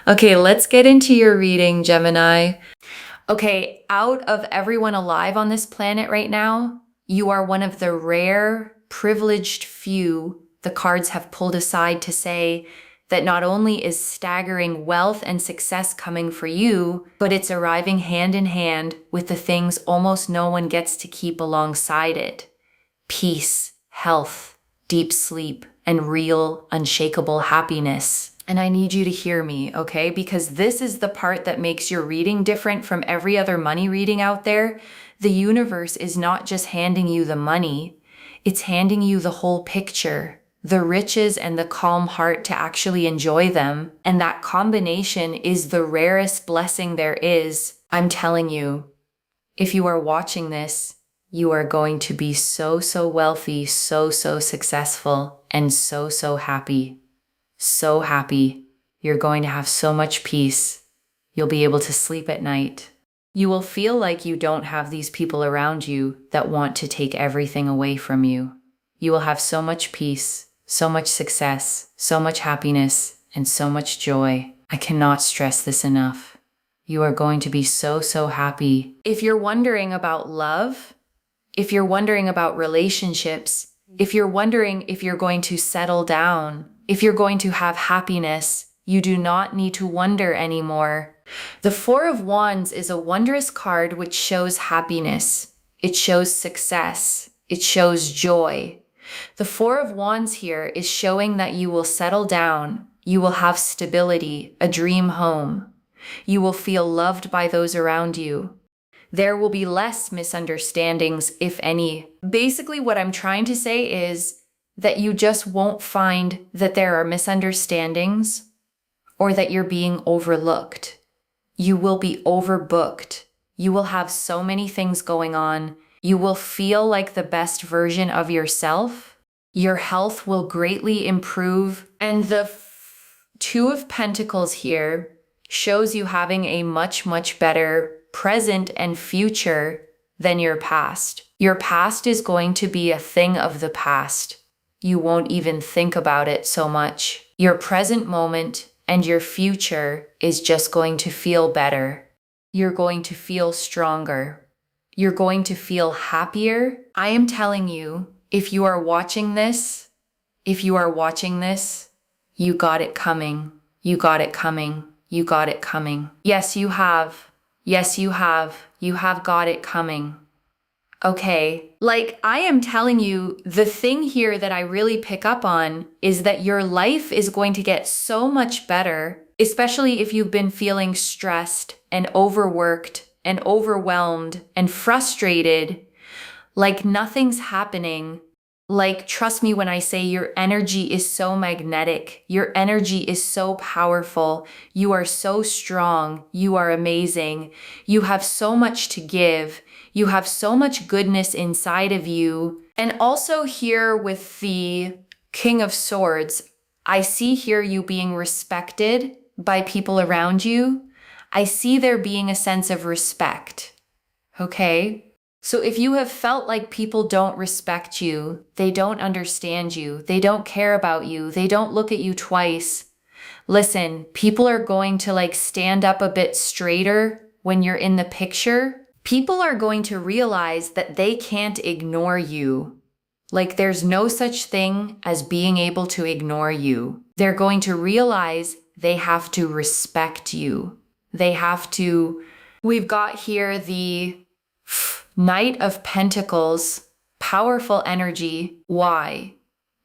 Okay, let's get into your reading, Gemini. Okay, out of everyone alive on this planet right now, you are one of the rare, privileged few the cards have pulled aside to say that not only is staggering wealth and success coming for you, but it's arriving hand in hand with the things almost no one gets to keep alongside it. Peace, health, deep sleep, and real, unshakable happiness. And I need you to hear me, okay? Because this is the part that makes your reading different from every other money reading out there. The universe is not just handing you the money, it's handing you the whole picture, the riches and the calm heart to actually enjoy them. And that combination is the rarest blessing there is. I'm telling you, if you are watching this, you are going to be so wealthy, so successful, and so happy. So happy. You're going to have so much peace. You'll be able to sleep at night. You will feel like you don't have these people around you that want to take everything away from you. You will have so much peace, so much success, so much happiness, and so much joy. I cannot stress this enough. You are going to be so happy. If you're wondering about love, if you're wondering about relationships, if you're wondering if you're going to settle down, if you're going to have happiness, you do not need to wonder anymore. The Four of Wands is a wondrous card which shows happiness. It shows success. It shows joy. The Four of Wands here is showing that you will settle down. You will have stability, a dream home. You will feel loved by those around you. There will be less misunderstandings, if any. Basically, what I'm trying to say is that you just won't find that there are misunderstandings or that you're being overlooked. You will be overbooked. You will have so many things going on. You will feel like the best version of yourself. Your health will greatly improve. And the Two of Pentacles here shows you having a much better present and future than your past. Your past is going to be a thing of the past. You won't even think about it so much. Your present moment and your future is just going to feel better. You're going to feel stronger. You're going to feel happier. I am telling you, if you are watching this, you got it coming. You got it coming. You got it coming. Yes, you have. Yes, you have. You have got it coming. Okay, like I am telling you, the thing here that I really pick up on is that your life is going to get so much better, especially if you've been feeling stressed and overworked and overwhelmed and frustrated, like nothing's happening. Like, trust me when I say your energy is so magnetic. Your energy is so powerful. You are so strong. You are amazing. You have so much to give. You have so much goodness inside of you. And also here with the King of Swords, I see here you being respected by people around you. I see there being a sense of respect. Okay? So if you have felt like people don't respect you, they don't understand you, they don't care about you, they don't look at you twice, listen, people are going to stand up a bit straighter when you're in the picture. People are going to realize that they can't ignore you. Like there's no such thing as being able to ignore you. They're going to realize they have to respect you. They have to. We've got here the Knight of Pentacles, powerful energy. Why?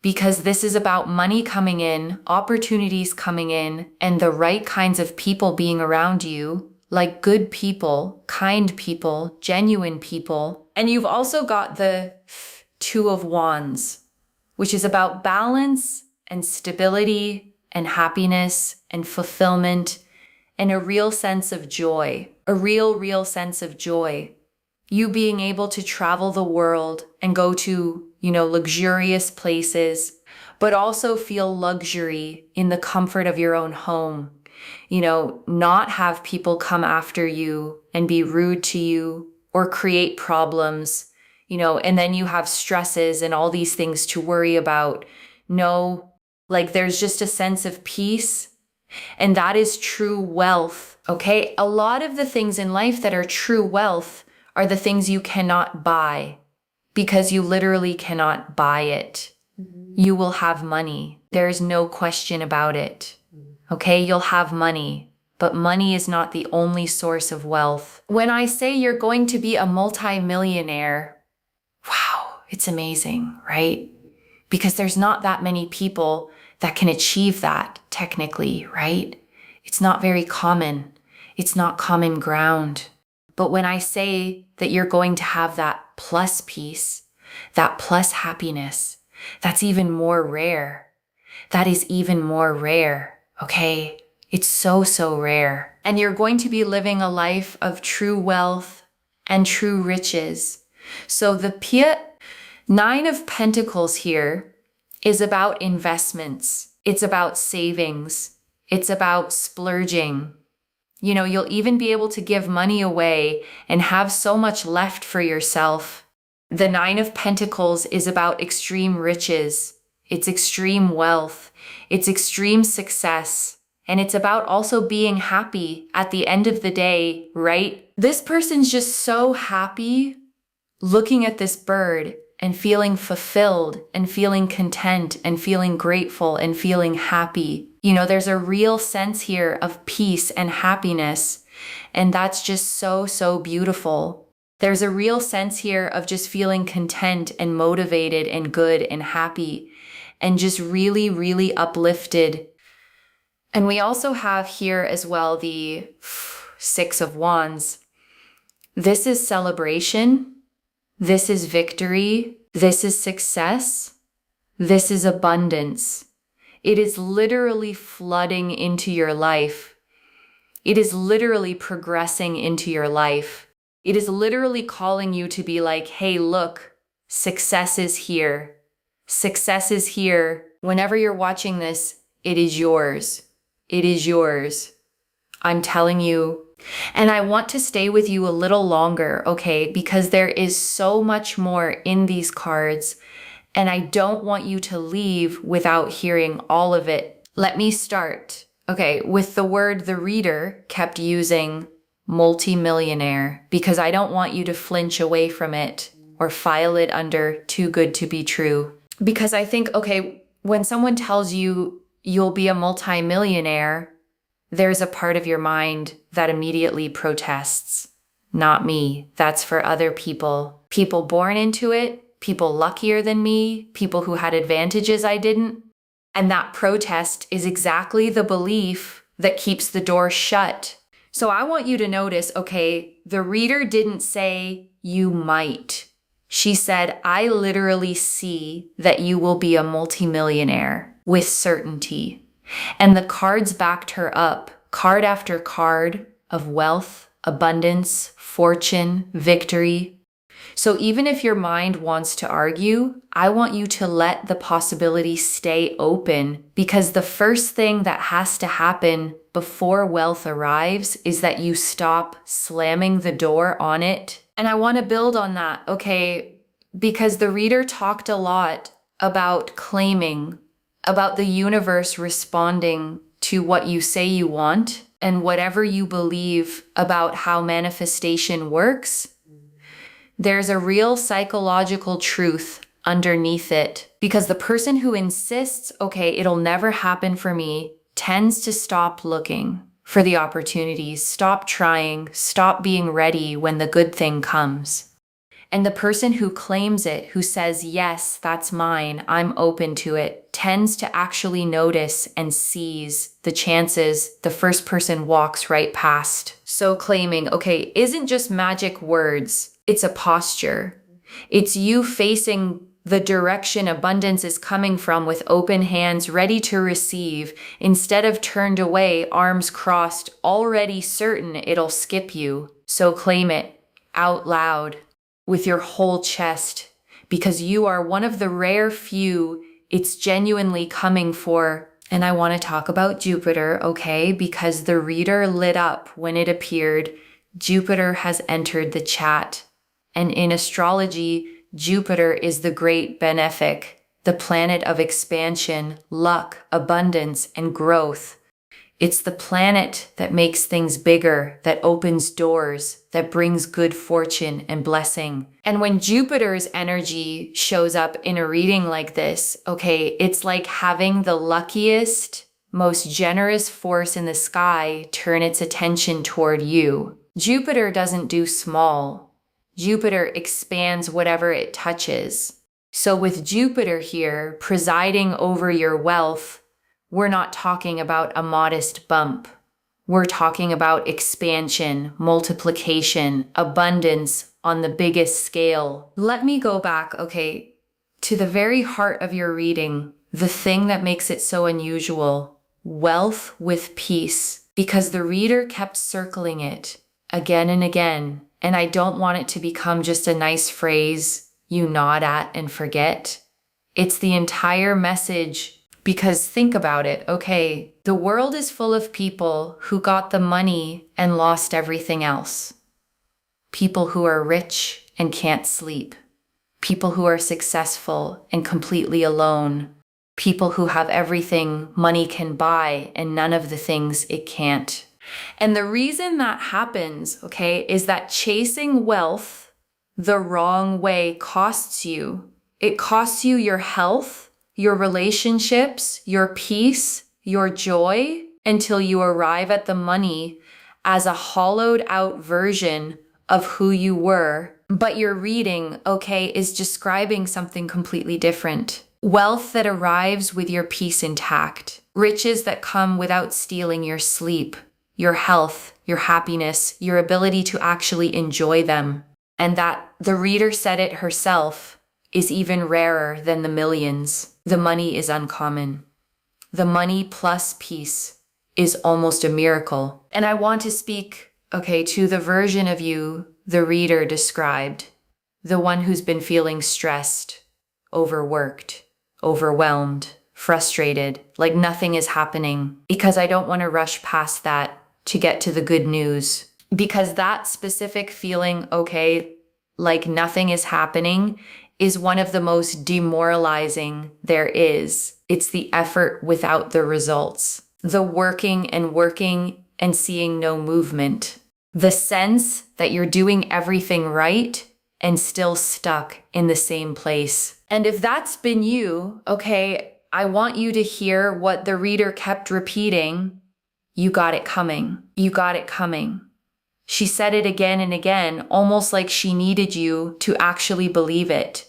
Because this is about money coming in, opportunities coming in, and the right kinds of people being around you, like good people, kind people, genuine people. And you've also got the Two of Wands, which is about balance and stability and happiness and fulfillment and a real sense of joy, a real sense of joy. You being able to travel the world and go to, luxurious places, but also feel luxury in the comfort of your own home. Not have people come after you and be rude to you or create problems, and then you have stresses and all these things to worry about. No, there's just a sense of peace And that is true wealth, okay? A lot of the things in life that are true wealth are the things you cannot buy because you literally cannot buy it. You will have money. There is no question about it. Okay, you'll have money, but money is not the only source of wealth. When I say you're going to be a multi-millionaire, wow, it's amazing, right? Because there's not that many people that can achieve that technically, right? It's not very common. It's not common ground. But when I say that you're going to have that plus piece, that plus happiness, that's even more rare. That is even more rare, okay? It's so, so rare. And you're going to be living a life of true wealth and true riches. So the Nine of Pentacles here is about investments. It's about savings. It's about splurging. You know, you'll even be able to give money away and have so much left for yourself. The Nine of Pentacles is about extreme riches. It's extreme wealth. It's extreme success. And it's about also being happy at the end of the day, right? This person's just so happy looking at this bird and feeling fulfilled and feeling content and feeling grateful and feeling happy. You know, there's a real sense here of peace and happiness. And that's just so, so beautiful. There's a real sense here of just feeling content and motivated and good and happy and just really, really uplifted. And we also have here as well the Six of Wands. This is celebration. This is victory. This is success. This is abundance. It is literally flooding into your life. It is literally progressing into your life. It is literally calling you to be like, hey, look, success is here. Success is here. Whenever you're watching this, it is yours. It is yours. I'm telling you. And I want to stay with you a little longer, okay? Because there is so much more in these cards, and I don't want you to leave without hearing all of it. Let me start, okay, with the word the reader kept using multi-millionaire, because I don't want you to flinch away from it or file it under too good to be true. Because I think, okay, when someone tells you you'll be a multi-millionaire, there's a part of your mind that immediately protests. Not me. That's for other people. People born into it, people luckier than me, people who had advantages I didn't. And that protest is exactly the belief that keeps the door shut. So I want you to notice, okay, the reader didn't say you might. She said, I literally see that you will be a multimillionaire with certainty. And the cards backed her up, card after card of wealth, abundance, fortune, victory. So even if your mind wants to argue, I want you to let the possibility stay open, because the first thing that has to happen before wealth arrives is that you stop slamming the door on it. And I want to build on that, okay? Because the reader talked a lot about claiming, about the universe responding to what you say you want, and whatever you believe about how manifestation works, there's a real psychological truth underneath it. Because the person who insists, okay, it'll never happen for me, tends to stop looking for the opportunities, stop trying, stop being ready when the good thing comes. And the person who claims it, who says, yes, that's mine, I'm open to it, tends to actually notice and seize the chances the first person walks right past. So claiming, okay, isn't just magic words, it's a posture. It's you facing the direction abundance is coming from with open hands, ready to receive, instead of turned away, arms crossed, already certain it'll skip you. So claim it out loud, with your whole chest, because you are one of the rare few it's genuinely coming for. And I want to talk about Jupiter, okay? Because the reader lit up when it appeared. Jupiter has entered the chat. And in astrology, Jupiter is the great benefic, the planet of expansion, luck, abundance, and growth. It's the planet that makes things bigger, that opens doors, that brings good fortune and blessing. And when Jupiter's energy shows up in a reading like this, okay, it's like having the luckiest, most generous force in the sky turn its attention toward you. Jupiter doesn't do small. Jupiter expands whatever it touches. So with Jupiter here presiding over your wealth, we're not talking about a modest bump. We're talking about expansion, multiplication, abundance on the biggest scale. Let me go back, okay, to the very heart of your reading, the thing that makes it so unusual, wealth with peace, because the reader kept circling it again and again, and I don't want it to become just a nice phrase you nod at and forget. It's the entire message. Because think about it, okay, the world is full of people who got the money and lost everything else. People who are rich and can't sleep. People who are successful and completely alone. People who have everything money can buy and none of the things it can't. And the reason that happens, okay, is that chasing wealth the wrong way costs you. It costs you your health, your relationships, your peace, your joy, until you arrive at the money as a hollowed out version of who you were. But your reading, okay, is describing something completely different. Wealth that arrives with your peace intact. Riches that come without stealing your sleep, your health, your happiness, your ability to actually enjoy them. And that the reader said it herself is even rarer than the millions. The money is uncommon. The money plus peace is almost a miracle. And I want to speak, okay, to the version of you the reader described, the one who's been feeling stressed, overworked, overwhelmed, frustrated, like nothing is happening, because I don't want to rush past that to get to the good news. Because that specific feeling, okay, like nothing is happening, is one of the most demoralizing there is. It's the effort without the results. The working and seeing no movement. The sense that you're doing everything right and still stuck in the same place. And if that's been you, okay, I want you to hear what the reader kept repeating. You got it coming. You got it coming. She said it again and again, almost like she needed you to actually believe it.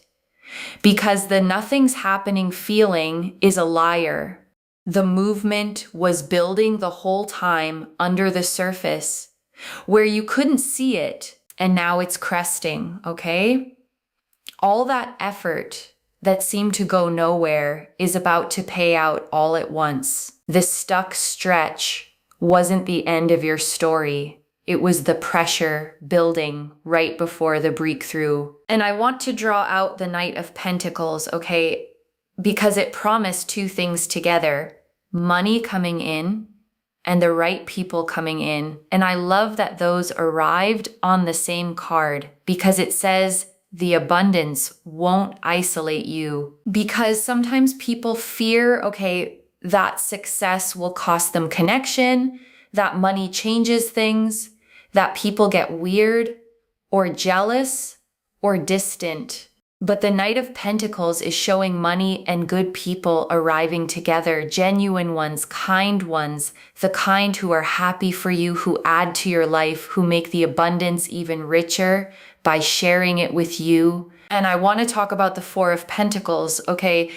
Because the nothing's happening feeling is a liar. The movement was building the whole time under the surface, where you couldn't see it, and now it's cresting, okay? All that effort that seemed to go nowhere is about to pay out all at once. The stuck stretch wasn't the end of your story. It was the pressure building right before the breakthrough. And I want to draw out the Knight of Pentacles, okay, because it promised two things together. Money coming in and the right people coming in. And I love that those arrived on the same card because it says the abundance won't isolate you. Because sometimes people fear, okay, that success will cost them connection, that money changes things, that people get weird or jealous or distant. But the Knight of Pentacles is showing money and good people arriving together, genuine ones, kind ones, the kind who are happy for you, who add to your life, who make the abundance even richer by sharing it with you. And I want to talk about the Four of Pentacles, okay,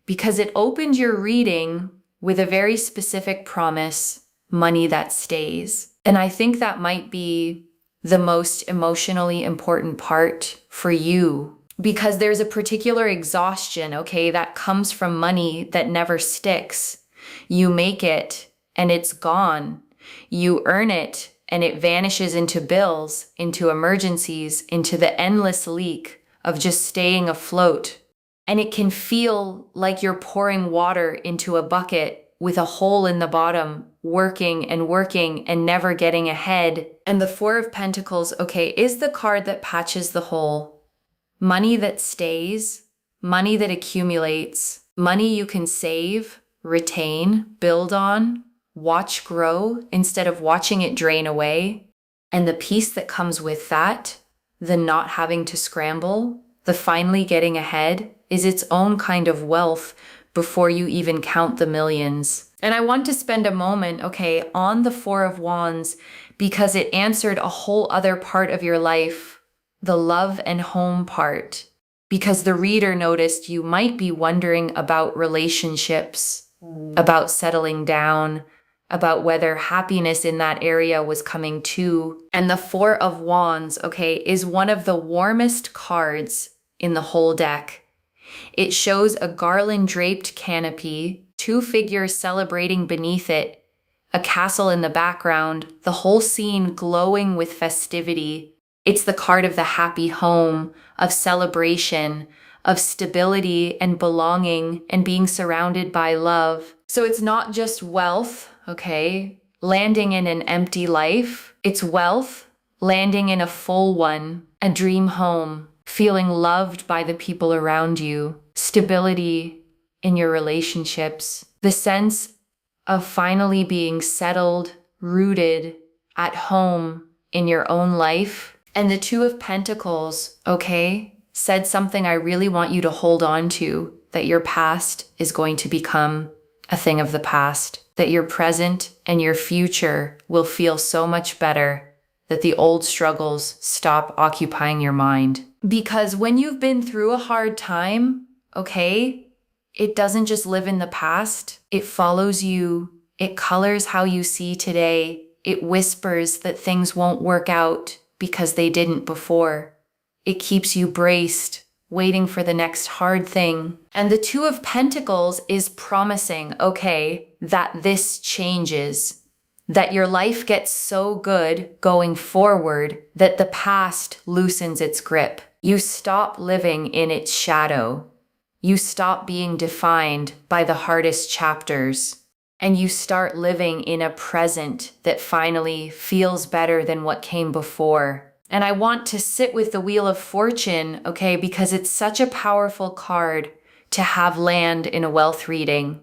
because it opened your reading with a very specific promise, money that stays. And I think that might be the most emotionally important part for you. Because there's a particular exhaustion, okay, that comes from money that never sticks. You make it and it's gone. You earn it and it vanishes into bills, into emergencies, into the endless leak of just staying afloat. And it can feel like you're pouring water into a bucket with a hole in the bottom, working and never getting ahead. And the Four of Pentacles, okay, is the card that patches the hole. Money that stays, money that accumulates, money you can save, retain, build on, watch grow instead of watching it drain away. And the peace that comes with that, the not having to scramble, the finally getting ahead, is its own kind of wealth before you even count the millions. And I want to spend a moment, okay, on the Four of Wands because it answered a whole other part of your life, the love and home part. Because the reader noticed you might be wondering about relationships, about settling down, about whether happiness in that area was coming too. And the Four of Wands, okay, is one of the warmest cards in the whole deck. It shows a garland draped canopy, two figures celebrating beneath it, a castle in the background, the whole scene glowing with festivity. It's the card of the happy home, of celebration, of stability and belonging and being surrounded by love. So it's not just wealth, okay, landing in an empty life. It's wealth, landing in a full one, a dream home, feeling loved by the people around you, stability in your relationships, the sense of finally being settled, rooted, at home in your own life. And the Two of Pentacles, okay, said something I really want you to hold on to, that your past is going to become a thing of the past, that your present and your future will feel so much better, that the old struggles stop occupying your mind. Because when you've been through a hard time, okay, it doesn't just live in the past. It follows you. It colors how you see today. It whispers that things won't work out because they didn't before. It keeps you braced, waiting for the next hard thing. And the Two of Pentacles is promising, okay, that this changes, that your life gets so good going forward that the past loosens its grip. You stop living in its shadow. You stop being defined by the hardest chapters. And you start living in a present that finally feels better than what came before. And I want to sit with the Wheel of Fortune, okay, because it's such a powerful card to have land in a wealth reading.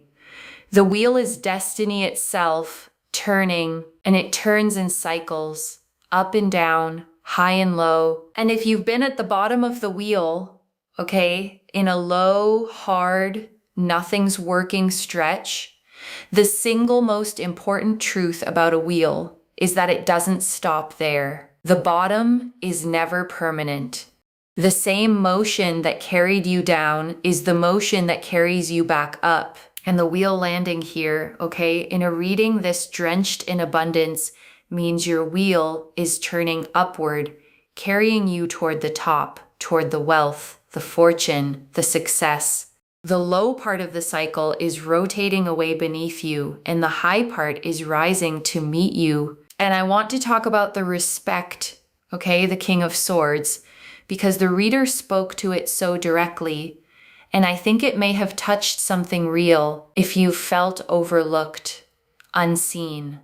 The wheel is destiny itself, turning, and it turns in cycles, up and down, high and low. And if you've been at the bottom of the wheel, okay, in a low, hard, nothing's working stretch, the single most important truth about a wheel is that it doesn't stop there. The bottom is never permanent. The same motion that carried you down is the motion that carries you back up. And the wheel landing here, okay, in a reading this drenched in abundance means your wheel is turning upward, carrying you toward the top, toward the wealth, the fortune, the success. The low part of the cycle is rotating away beneath you, and the high part is rising to meet you. And I want to talk about the respect, okay, the King of Swords, because the reader spoke to it so directly. And I think it may have touched something real if you felt overlooked, unseen,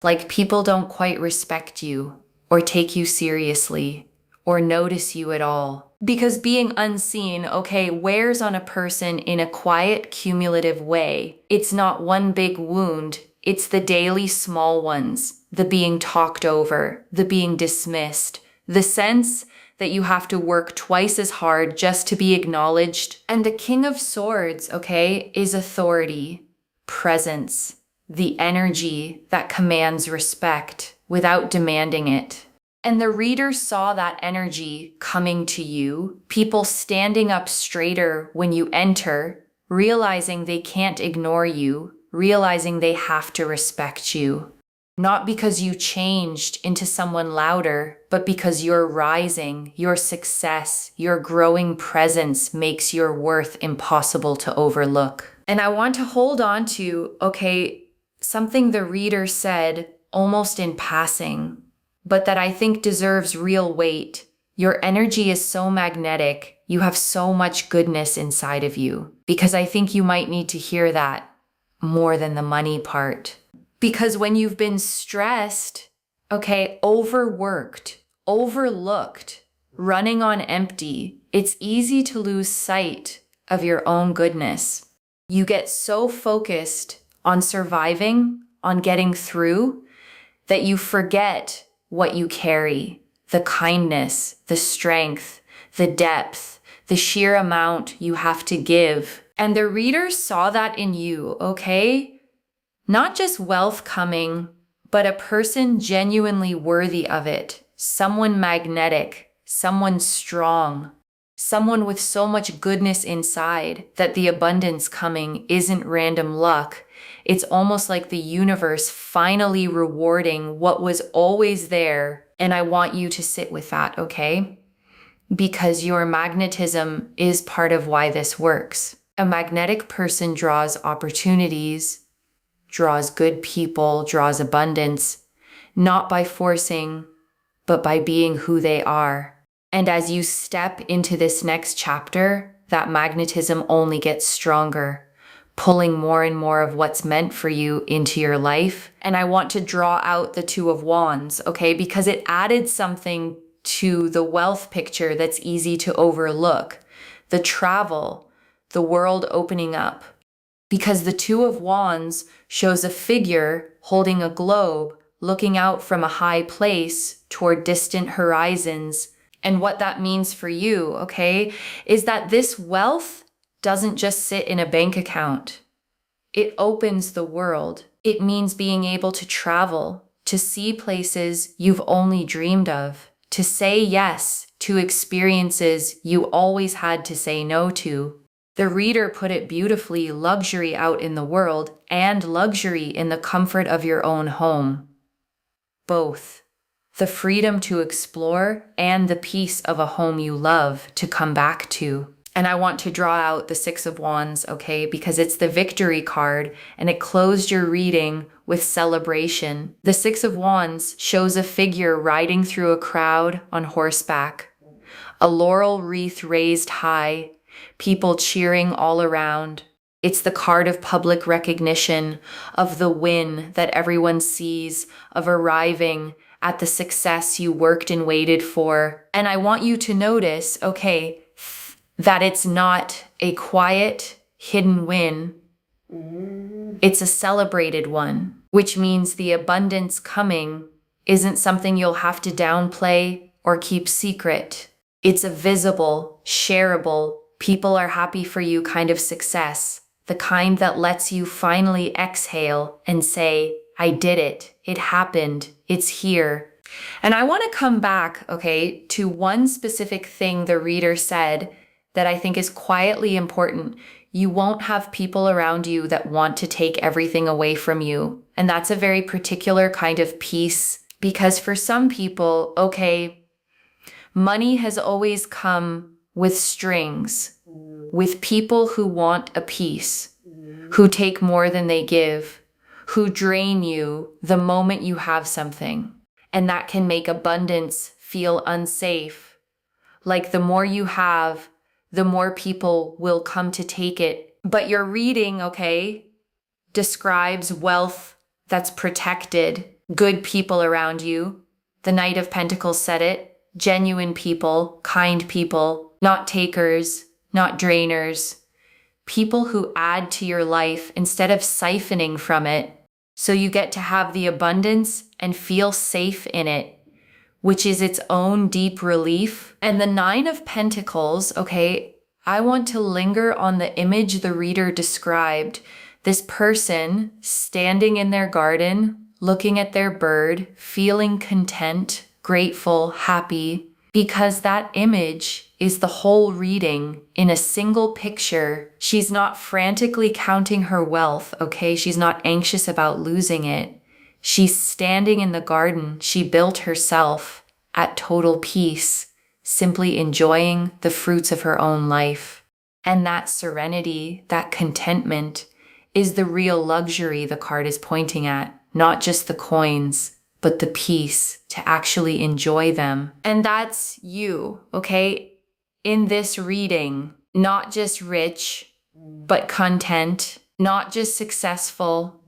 like people don't quite respect you or take you seriously or notice you at all. Because being unseen, okay, wears on a person in a quiet, cumulative way. It's not one big wound. It's the daily small ones, the being talked over, the being dismissed, the sense that you have to work twice as hard just to be acknowledged. And the King of Swords, okay, is authority, presence, the energy that commands respect without demanding it. And the reader saw that energy coming to you, people standing up straighter when you enter, realizing they can't ignore you, realizing they have to respect you. Not because you changed into someone louder, but because your rising, your success, your growing presence makes your worth impossible to overlook. And I want to hold on to, okay, something the reader said almost in passing, but that I think deserves real weight. Your energy is so magnetic. You have so much goodness inside of you. Because I think you might need to hear that more than the money part. Because when you've been stressed, okay, overworked, overlooked, running on empty, it's easy to lose sight of your own goodness. You get so focused on surviving, on getting through that you forget what you carry, the kindness, the strength, the depth, the sheer amount you have to give. And the reader saw that in you, okay? Not just wealth coming, but a person genuinely worthy of it, someone magnetic, someone strong, someone with so much goodness inside that the abundance coming isn't random luck. It's almost like the universe finally rewarding what was always there. And I want you to sit with that, okay? Because your magnetism is part of why this works. A magnetic person draws opportunities, draws good people, draws abundance, not by forcing, but by being who they are. And as you step into this next chapter, that magnetism only gets stronger, pulling more and more of what's meant for you into your life. And I want to draw out the Two of Wands, okay? Because it added something to the wealth picture that's easy to overlook. The travel, the world opening up. Because the Two of Wands shows a figure holding a globe, looking out from a high place toward distant horizons. And what that means for you, okay, is that this wealth doesn't just sit in a bank account. It opens the world. It means being able to travel, to see places you've only dreamed of, to say yes to experiences you always had to say no to. The reader put it beautifully, luxury out in the world and luxury in the comfort of your own home. Both. The freedom to explore and the peace of a home you love to come back to. And I want to draw out the Six of Wands, okay, because it's the victory card and it closed your reading with celebration. The Six of Wands shows a figure riding through a crowd on horseback, a laurel wreath raised high, people cheering all around. It's the card of public recognition, of the win that everyone sees, of arriving at the success you worked and waited for. And I want you to notice, okay, that it's not a quiet, hidden win. It's a celebrated one, which means the abundance coming isn't something you'll have to downplay or keep secret. It's a visible, shareable, people are happy for you kind of success, the kind that lets you finally exhale and say, I did it. It happened. It's here. And I want to come back, okay, to one specific thing the reader said that I think is quietly important. You won't have people around you that want to take everything away from you. And that's a very particular kind of peace, because for some people, okay, money has always come with strings, with people who want a piece, who take more than they give, who drain you the moment you have something. And that can make abundance feel unsafe. Like the more you have, the more people will come to take it. But your reading, okay, describes wealth that's protected, good people around you. The Knight of Pentacles said it, genuine people, kind people, not takers, not drainers, people who add to your life instead of siphoning from it. So you get to have the abundance and feel safe in it, which is its own deep relief. And the Nine of Pentacles, okay, I want to linger on the image the reader described. This person standing in their garden, looking at their bird, feeling content, grateful, happy, because that image is the whole reading in a single picture. She's not frantically counting her wealth, okay? She's not anxious about losing it. She's standing in the garden she built herself at total peace, simply enjoying the fruits of her own life. And that serenity, that contentment, is the real luxury the card is pointing at, not just the coins, but the peace to actually enjoy them. And that's you, okay? In this reading, not just rich, but content, not just successful,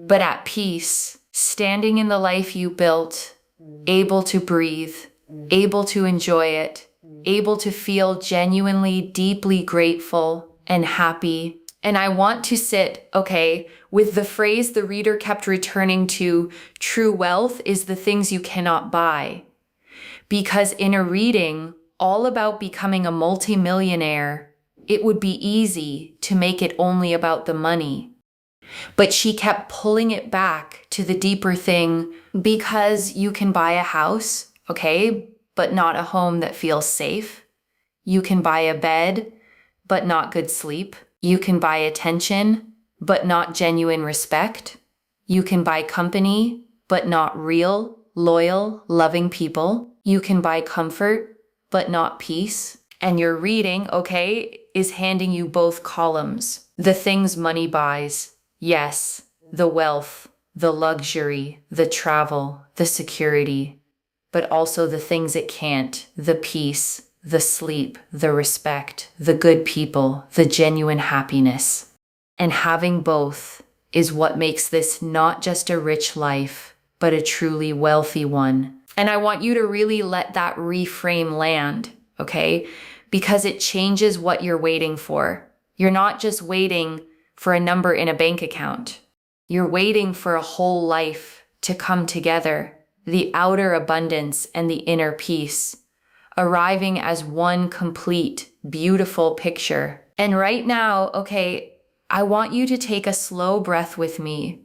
but at peace, standing in the life you built, able to breathe, able to enjoy it, able to feel genuinely, deeply grateful and happy. And I want to sit, okay, with the phrase the reader kept returning to, true wealth is the things you cannot buy. Because in a reading all about becoming a multimillionaire, it would be easy to make it only about the money. But she kept pulling it back to the deeper thing, because you can buy a house, okay, but not a home that feels safe. You can buy a bed, but not good sleep. You can buy attention, but not genuine respect. You can buy company, but not real, loyal, loving people. You can buy comfort, but not peace. And your reading, okay, is handing you both columns. The things money buys. Yes, the wealth, the luxury, the travel, the security, but also the things it can't, the peace, the sleep, the respect, the good people, the genuine happiness. And having both is what makes this not just a rich life, but a truly wealthy one. And I want you to really let that reframe land, okay? Because it changes what you're waiting for. You're not just waiting for a number in a bank account. You're waiting for a whole life to come together, the outer abundance and the inner peace, arriving as one complete, beautiful picture. And right now, okay, I want you to take a slow breath with me.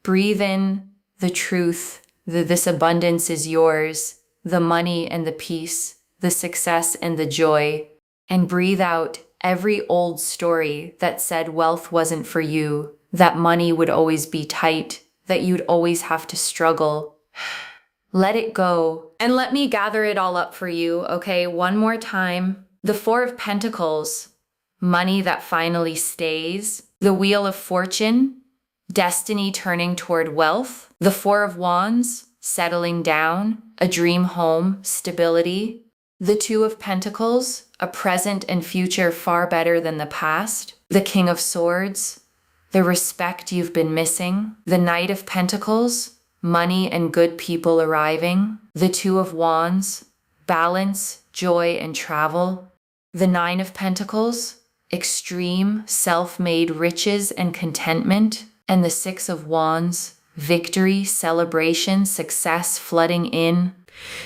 Breathe in the truth that this abundance is yours, the money and the peace, the success and the joy, and breathe out every old story that said wealth wasn't for you, that money would always be tight, that you'd always have to struggle. Let it go. And let me gather it all up for you, okay? One more time. The Four of Pentacles, money that finally stays. The Wheel of Fortune, destiny turning toward wealth. The Four of Wands, settling down, a dream home, stability. The Two of Pentacles, a present and future far better than the past. The King of Swords, the respect you've been missing. The Knight of Pentacles, money and good people arriving. The Two of Wands, balance, joy, and travel. The Nine of Pentacles, extreme, self-made riches and contentment. And the Six of Wands, victory, celebration, success flooding in.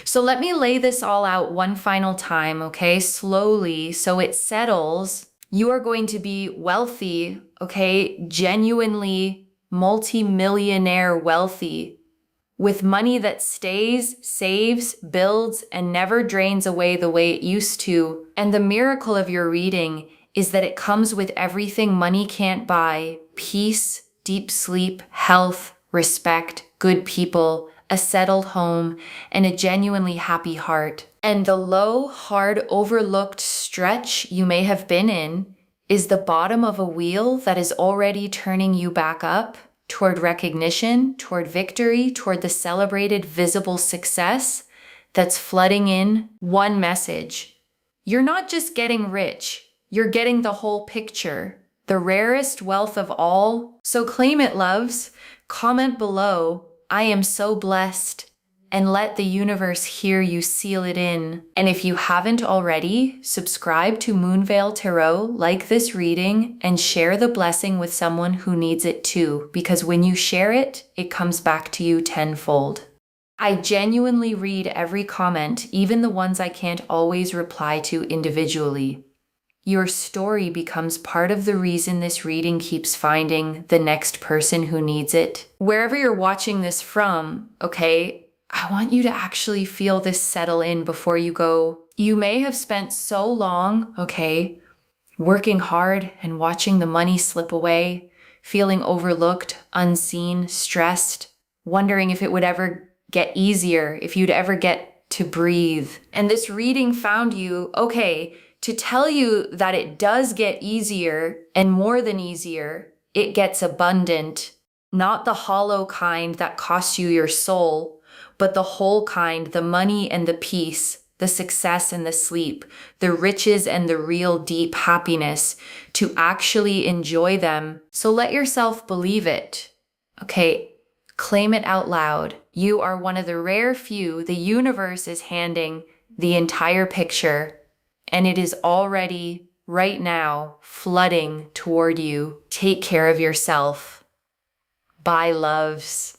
So let me lay this all out one final time, okay? Slowly, so it settles. You are going to be wealthy, okay? Genuinely multi-millionaire wealthy, with money that stays, saves, builds, and never drains away the way it used to. And the miracle of your reading is that it comes with everything money can't buy: peace, deep sleep, health, respect, good people, a settled home, and a genuinely happy heart. And the low, hard, overlooked stretch you may have been in is the bottom of a wheel that is already turning you back up toward recognition, toward victory, toward the celebrated visible success that's flooding in. One message: you're not just getting rich, you're getting the whole picture, the rarest wealth of all. So claim it, loves. Comment below, "I am so blessed," and let the universe hear you seal it in. And if you haven't already, subscribe to Moonveil Tarot, like this reading, and share the blessing with someone who needs it too, because when you share it, it comes back to you tenfold. I genuinely read every comment, even the ones I can't always reply to individually. Your story becomes part of the reason this reading keeps finding the next person who needs it. Wherever you're watching this from, okay, I want you to actually feel this settle in before you go. You may have spent so long, okay, working hard and watching the money slip away, feeling overlooked, unseen, stressed, wondering if it would ever get easier, if you'd ever get to breathe. And this reading found you, okay, to tell you that it does get easier, and more than easier, it gets abundant. Not the hollow kind that costs you your soul, but the whole kind, the money and the peace, the success and the sleep, the riches and the real deep happiness, to actually enjoy them. So let yourself believe it. Okay, claim it out loud. You are one of the rare few the universe is handing the entire picture, and it is already right now, flooding toward you. Take care of yourself. Bye, loves.